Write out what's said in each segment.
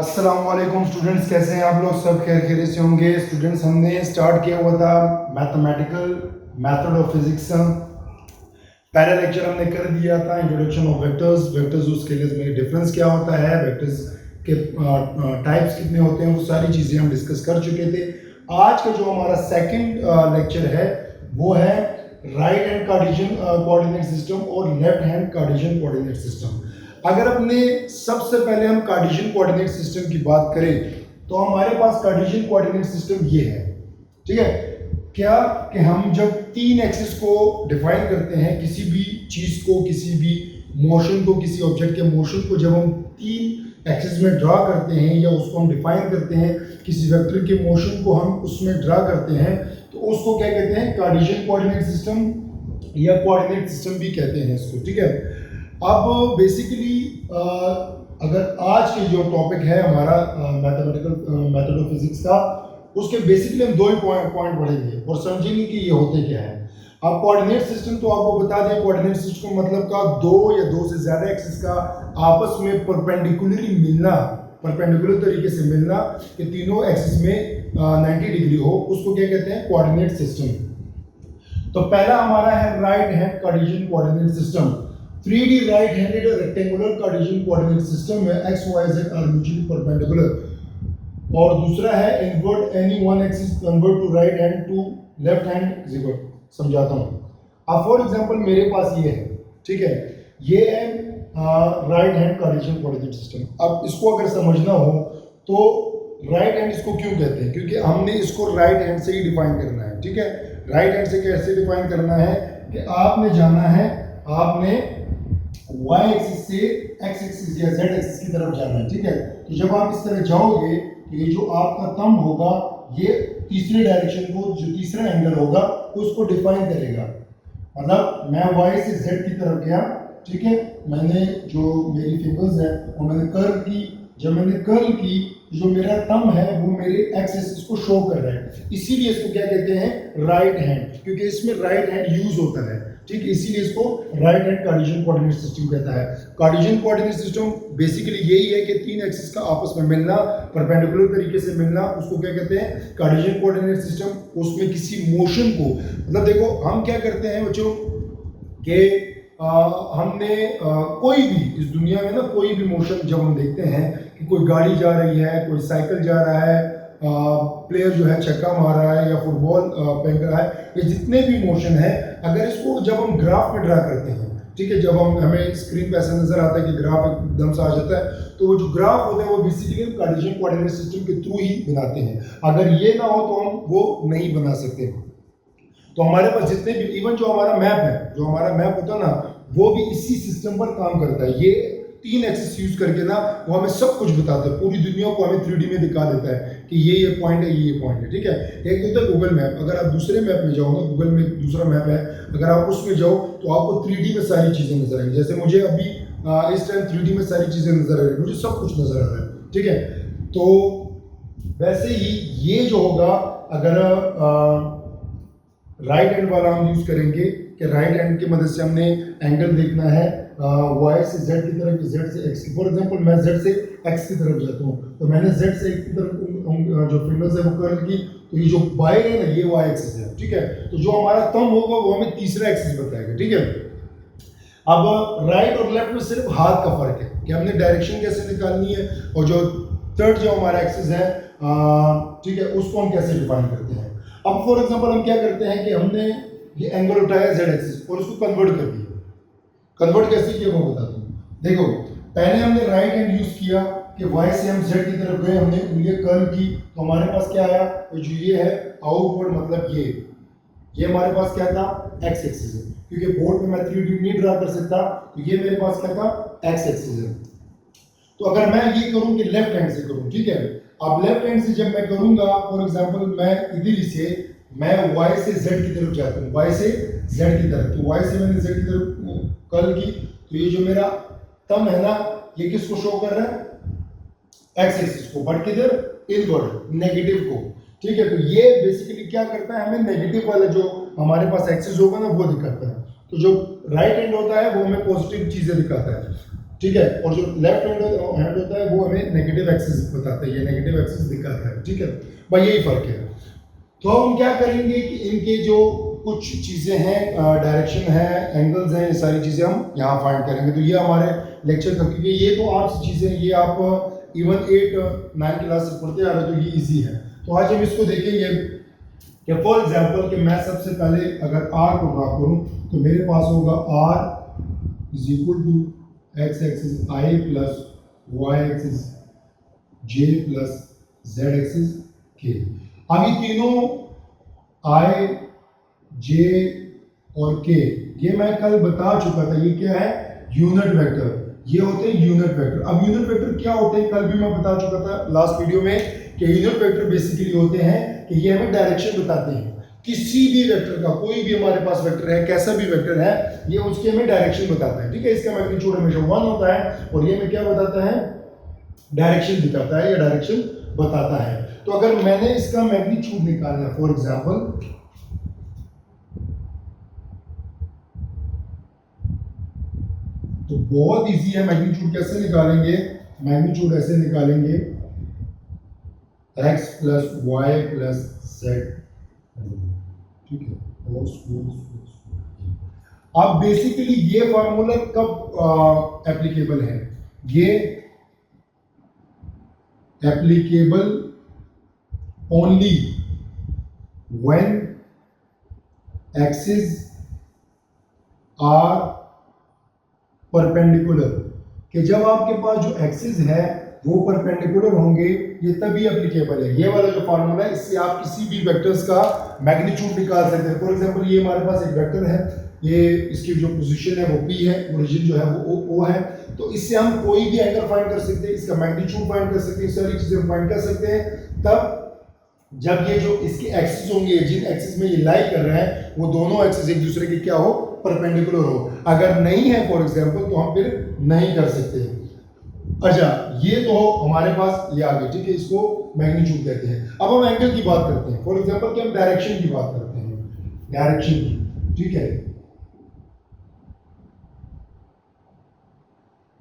अस्सलामुअलैकुम स्टूडेंट्स, कैसे हैं आप लोग? सब खैरियत से होंगे। स्टूडेंट्स, हमने स्टार्ट किया हुआ था मैथमेटिकल मेथड ऑफ फिजिक्स। पहला लेक्चर हमने कर दिया था इंट्रोडक्शन ऑफ वेक्टर्स। वेक्टर्स उसके लिए में डिफरेंस क्या होता है, वेक्टर्स के टाइप्स कितने होते हैं, वो सारी चीज़ें हम डिस्कस कर चुके थे। आज का जो हमारा सेकंड लेक्चर है वो है right hand Cartesian coordinate system और left hand Cartesian coordinate system. अगर अपने सबसे पहले हम कार्टेशियन कोऑर्डिनेट सिस्टम की बात करें तो हमारे पास कार्टेशियन कोऑर्डिनेट सिस्टम ये है, ठीक है। क्या कि हम जब तीन एक्सिस को डिफाइन करते हैं, किसी भी चीज़ को, किसी भी मोशन को, किसी ऑब्जेक्ट के मोशन को जब हम तीन एक्सिस में ड्रा करते हैं या उसको हम डिफाइन करते हैं, किसी वेक्टर के मोशन को हम उसमें ड्रा करते हैं, तो उसको क्या कहते हैं? कार्टेशियन कोऑर्डिनेट सिस्टम या कोऑर्डिनेट सिस्टम भी कहते हैं इसको, ठीक है। अब बेसिकली अगर आज के जो टॉपिक है हमारा मैथमेटिकल मेथड ऑफ फिजिक्स का, उसके बेसिकली हम दो ही पॉइंट पढ़ेंगे और समझेंगे कि ये होते क्या है। अब कोऑर्डिनेट सिस्टम तो आपको बता दें, कोऑर्डिनेट सिस्टम मतलब का दो या दो से ज़्यादा एक्सिस का आपस में परपेंडिकुलरली मिलना, परपेंडिकुलर तरीके से मिलना कि तीनों एक्सिस में 90 डिग्री हो, उसको क्या कहते हैं? Coordinate system. तो पहला हमारा है right hand Cartesian coordinate system. 3D right-handed rectangular Cartesian coordinate system में x, y, z are mutually perpendicular। और दूसरा है invert any one axis convert to right hand to left hand is equal। समझाता हूँ। अब फॉर एग्जांपल मेरे पास ये है, ठीक है, ये है right hand Cartesian coordinate system. अब इसको अगर समझना हो तो राइट हैंड इसको क्यों कहते हैं? क्योंकि हमने इसको राइट हैंड से ही डिफाइन करना है, ठीक है। राइट हैंड से कैसे डिफाइन करना है कि आपने जाना है, आपने y एक्सिस से x एक्सिस या z एक्सिस की तरफ जाना है, ठीक है। तो जब आप इस तरह जाओगे तो ये जो आपका थंब होगा ये तीसरे डायरेक्शन को, जो तीसरा एंगल होगा उसको डिफाइन करेगा। मतलब मैं y से z की तरफ गया, ठीक है, मैंने जो मेरी फिंगर्स है वो मैंने कर्ल की। जब मैंने कर्ल की, जो मेरा थंब है वो मेरे एक्स एक्सिस को शो कर रहा है, इसीलिए इसको क्या कहते हैं? राइट हैंड, क्योंकि इसमें राइट हैंड यूज होता है, ठीक है, इसीलिए इसको right hand Cartesian coordinate system कहता है। कार्टेशियन कोऑर्डिनेट सिस्टम बेसिकली यही है कि तीन एक्सिस का आपस में मिलना, परपेंडिकुलर तरीके से मिलना, उसको क्या कहते हैं? Cartesian coordinate system. उसमें किसी मोशन को, मतलब देखो हम क्या करते हैं बच्चों कि हमने कोई भी इस दुनिया में ना कोई भी मोशन जब हम देखते हैं कि कोई गाड़ी जा रही है, कोई साइकिल जा रहा है, प्लेयर जो है छक्का मार रहा है या फुटबॉल फेंक रहा है, ये जितने भी मोशन है, अगर इसको जब हम ग्राफ में ड्रा करते हैं, ठीक है, जब हमें स्क्रीन पे ऐसा नजर आता है कि ग्राफ एकदम से आ जाता है, तो वो जो ग्राफ होते हैं वो बेसिकली कार्टेशियन कोऑर्डिनेट सिस्टम के थ्रू ही बनाते हैं। अगर ये ना हो तो हम वो नहीं बना सकते। तो हमारे पास जितने भी, इवन जो हमारा मैप है, जो हमारा मैप होता है ना, वो भी इसी सिस्टम पर काम करता है। ये तीन एक्सिस यूज करके ना वो हमें सब कुछ बताता है, पूरी दुनिया को हमें 3D में दिखा देता है कि ये पॉइंट है, ये पॉइंट है, ठीक है। एक होता है गूगल मैप। अगर आप दूसरे मैप में जाओ ना, गूगल में एक दूसरा मैप है, अगर आप उसमें जाओ तो आपको 3D में सारी चीज़ें नजर आएंगी। जैसे मुझे अभी इस टाइम 3D में सारी चीज़ें नजर आ रही है, मुझे सब कुछ नजर आ रहा है, ठीक है। तो वैसे ही ये जो होगा, अगर राइट हैंड वाला हम यूज करेंगे कि राइट हैंड की मदद से हमने एंगल देखना है y से z की तरफ, z से x की। फॉर एग्जांपल मैं z से x की तरफ जाता हूँ, तो मैंने z से x की तरफ जो फिंगर्स है वो कर्ल की, तो ये जो y है ना, ये y एक्सिस है, ठीक है। तो जो हमारा थंब होगा वो हमें तीसरा एक्सिस बताएगा, ठीक है। अब राइट और लेफ्ट में सिर्फ हाथ का फर्क है कि हमने डायरेक्शन कैसे निकालनी है, और जो थर्ड जो हमारा एक्सिस है, ठीक है, उसको हम कैसे डिफाइन करते हैं। अब फॉर एग्जांपल हम क्या करते हैं कि हमने ये एंगल उठाया z एक्सिस और उसको कन्वर्ट कर दिया। कन्वर्ट कैसे किया वो बताता हूँ। देखो, पहले हमने राइट हैंड यूज किया कि y से हम z की तरफ गए, हमने उंगलियां कर्ल की, तो हमारे पास क्या आया? तो जो ये है आउटवर्ड, मतलब ये हमारे पास क्या था? x एक्सिस है, क्योंकि बोर्ड पे मैं 3D नहीं ड्रा कर सकता, तो ये मेरे पास क्या था? x एक्सिस है। तो अगर मैं ये करूँ कि लेफ्ट हैंड से करूँ, ठीक है, अब लेफ्ट हैंड से जब मैं करूंगा, फॉर एग्जांपल मैं इधर से मैं y से z की तरफ जाता हूँ, y से z की तरफ, तो y से मैंने z की तरफ कर्ल की, तो ये जो मेरा थंब है ना, ये किसको शो कर रहा है? x एक्सिस को, बट किधर? इनवर्ड, नेगेटिव को, ठीक है। तो ये बेसिकली क्या करता है? हमें नेगेटिव वाला जो हमारे पास एक्सिस होगा ना वो दिखाता है। तो जो राइट हैंड होता है वो हमें पॉजिटिव चीजें दिखाता है। ठीक है, और जो लेफ्ट हैंड होता है वो हमें नेगेटिव एक्सिस बताता है, ये नेगेटिव एक्सिस दिखाता है, ठीक है भाई, यही फर्क है। तो हम क्या करेंगे कि इनके जो कुछ चीज़ें हैं, डायरेक्शन है, एंगल्स हैं, ये सारी चीज़ें हम यहाँ फाइंड करेंगे। तो ये हमारे लेक्चर का, क्योंकि ये तो आप चीज़ें ये आप इवन 8-9 क्लास से पढ़ते आ रहे हो तो ये इजी है। तो आज हम इसको देखेंगे कि फॉर एग्जांपल कि मैं सबसे पहले अगर आर को ड्रा करूँ तो मेरे पास होगा R is equal to x axis i plus y axis j plus z axis के। अब ये तीनों आई जे और के ये मैं कल बता चुका था, ये क्या है, यूनिट वेक्टर, ये होते हैं यूनिट वेक्टर। अब यूनिट वेक्टर क्या होते हैं, कल भी मैं बता चुका था लास्ट वीडियो में कि यूनिट वेक्टर बेसिकली होते हैं कि ये हमें डायरेक्शन बताते हैं किसी भी वेक्टर का, कोई भी हमारे पास वेक्टर है, कैसा भी वेक्टर है, ये उसके हमें डायरेक्शन बताता है, ठीक है। इसका मैग्नीट्यूड हमेशा 1 होता है और ये हमें क्या बताता है, डायरेक्शन दिखाता है या डायरेक्शन बताता है। तो अगर मैंने इसका मैग्नीट्यूड निकालना है, फॉर एग्जांपल तो बहुत इजी है, मैग्नीट्यूड कैसे निकालेंगे, मैग्नीट्यूड ऐसे निकालेंगे x plus y plus z, ठीक है। अब बेसिकली ये फॉर्मूला कब एप्लीकेबल है, ये applicable only when axis are perpendicular, कि जब आपके पास जो एक्सिस है वो परपेंडिकुलर होंगे, ये तभी एप्लीकेबल है। ये वाला जो फार्मूला है, इससे आप किसी भी वेक्टर्स का मैग्नीट्यूड निकाल सकते हैं। फॉर एग्जांपल ये हमारे पास एक वेक्टर है, ये इसकी जो पोजीशन है वो P है, ओरिजिन जो है वो O है, तो इससे हम कोई भी एंगल फाइंड कर सकते हैं, इसका मैग्नीट्यूड फाइंड कर सकते हैं, सारी चीजें फाइंड कर सकते हैं। तब जब ये जो इसके एक्सिस होंगे, जिन एक्सिस में ये लाई कर रहे हैं, वो दोनों एक्सिस एक दूसरे के क्या हो, परपेंडिकुलर हो। अगर नहीं है फॉर एग्जांपल तो हम फिर नहीं कर सकते। अच्छा, ये तो हमारे पास ये आ गई, ठीक है, इसको मैग्नीट्यूड कहते हैं। अब हम एंगल की बात करते हैं, फॉर एग्जांपल कि हम डायरेक्शन की बात करते हैं, डायरेक्शन की, ठीक है।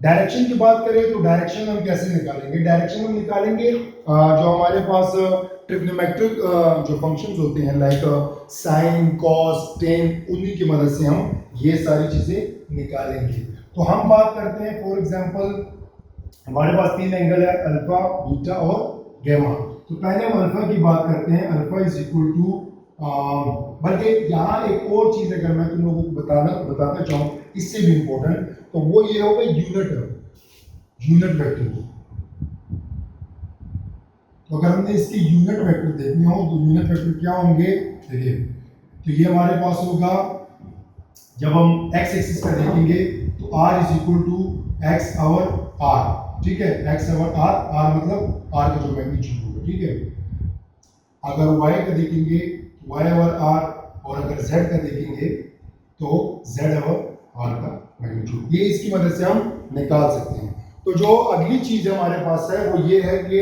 डायरेक्शन की बात करें तो डायरेक्शन हम कैसे निकालेंगे, डायरेक्शन हम निकालेंगे जो हमारे पास ट्रिग्नोमेट्रिक जो फंक्शंस होते हैं, लाइक साइन, कॉस, टेन, उन्हीं की मदद से हम ये सारी चीजें निकालेंगे। तो हम बात करते हैं फॉर एग्जांपल हमारे पास 3 एंगल है, अल्फा, बीटा और गैमा। तो पहले हम अल्फा की बात करते हैं, अल्फा इज इक्वल टू, बल्कि यहाँ एक और चीज अगर मैं तुम लोगों को बताना चाहूँ इससे भी इंपॉर्टेंट, तो वो ये होगा यूनिट वेक्टर। तो अगर हमने इसके यूनिट वेक्टर देखने हो तो यूनिट वेक्टर क्या होंगे, देखिए, तो ये हमारे पास होगा, जब हम x एक्सिस का देखेंगे तो r is equal to x over r, ठीक है, x आवर r, r मतलब r का जो मैग्नीट्यूड होगा, ठीक है। अगर y का देखेंगे y आवर r, और अगर z का देखेंगे तो z आवर r का मैग्नीट्यूड, ये इसकी मदद से हम निकाल सकते हैं। तो जो अगली चीज हमारे पास है वो ये है कि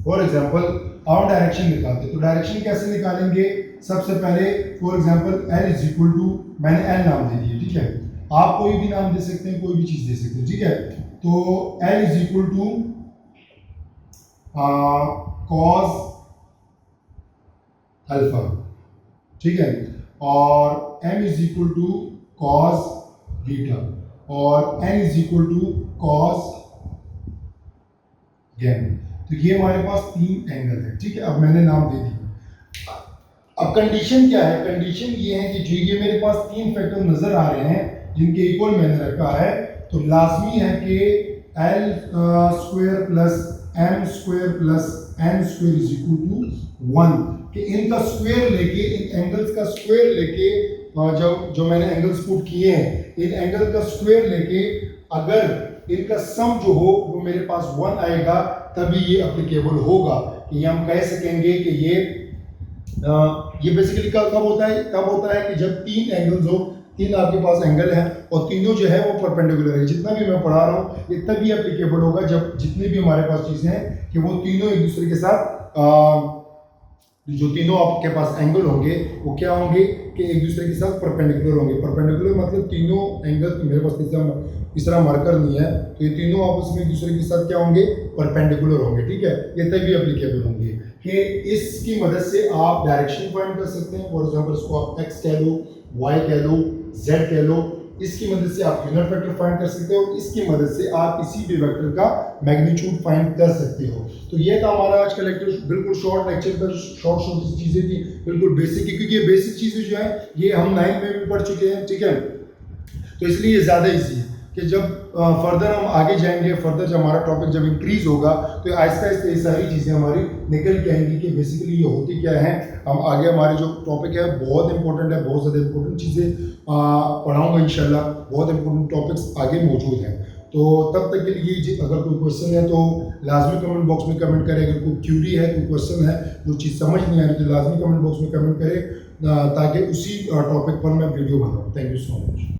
फॉर एग्जांपल हम डायरेक्शन निकालते हैं। तो डायरेक्शन कैसे निकालेंगे, सबसे पहले for example l is equal to, मैंने l नाम दे दिया, ठीक है, आप कोई भी नाम दे सकते हैं, कोई भी चीज दे सकते हैं, ठीक है। तो l is equal to cos alpha, ठीक है, और m is equal to cos beta, और n is equal to cos gamma. तो ये हमारे पास 3 एंगल है, ठीक है। अब मैंने नाम दे दिया। अब कंडीशन क्या है, कंडीशन ये है कि जो ये मेरे पास 3 फैक्टर नजर आ रहे हैं जिनके इक्वल मैंने रखा है, तो लाजमी है कि l square plus m square plus n square is equal to 1, कि इनका स्क्वायर लेके, इन एंगल्स का स्क्वायर लेके, जो मैंने एंगल्स पुट किए हैं, इन एंगल का स्क्वायर लेके अगर इनका सम जो हो वो मेरे पास 1 आएगा, तभी ये एप्लीकेबल होगा, कि हम कह सकेंगे कि ये बेसिकली कब होता है, कि जब 3 एंगल्स हो, 3 आपके पास एंगल हैं और तीनों जो है वो परपेंडिकुलर है। जितना भी मैं पढ़ा रहा हूँ ये तभी एप्लीकेबल होगा जब जितने भी हमारे पास चीज़ें हैं कि वो तीनों एक दूसरे के साथ, जो तीनों आपके पास एंगल होंगे वो क्या होंगे, कि एक दूसरे के साथ परपेंडिकुलर होंगे। परपेंडिकुलर मतलब तीनों एंगल, तो मेरे पास इस तरह मार्कर नहीं है, तो ये तीनों आपस में एक दूसरे के साथ क्या होंगे, परपेंडिकुलर होंगे। ठीक है, ये तभी एप्लीकेबल होंगे कि इसकी मदद से आप डायरेक्शन फाइंड कर सकते हैं। फॉर एग्जाम्पल इसको आप एक्स कह लो, वाई कह लो, जेड कह लो, इसकी मदद से आप यूनिट वेक्टर फाइंड कर सकते हो, इसकी मदद से आप किसी भी वेक्टर का मैग्नीट्यूड फाइंड कर सकते हो। तो ये था हमारा आज का लेक्चर, बिल्कुल शॉर्ट लेक्चर था, शॉर्ट चीज़ें थी, बिल्कुल बेसिक, क्योंकि ये बेसिक चीज़ें जो है ये हम 9th में भी पढ़ चुके हैं। ठीक है, तो इसलिए ये ज़्यादा ईजी है कि जब फर्दर हम आगे जाएंगे, फर्दर जब हमारा टॉपिक जब इंक्रीज होगा तो आहिस्ता आहिस्ता ये सारी चीज़ें हमारी निकल के आएंगी कि बेसिकली ये होती क्या है। हम आगे हमारे जो टॉपिक है बहुत इंपॉर्टेंट है, बहुत ज़्यादा इंपॉर्टेंट चीज़ें पढ़ाऊँगा इंशाल्लाह, बहुत इंपॉर्टेंट टॉपिक्स आगे मौजूद हैं। तो तब तक के लिए अगर कोई क्वेश्चन है तो लाजमी कमेंट बॉक्स में कमेंट करें। अगर कोई क्यूरी है, कोई क्वेश्चन है, जो चीज़ समझ नहीं आ रही तो लाजमी कमेंट बॉक्स में कमेंट करें ताकि उसी टॉपिक पर मैं वीडियो बनाऊँ। Thank you so much.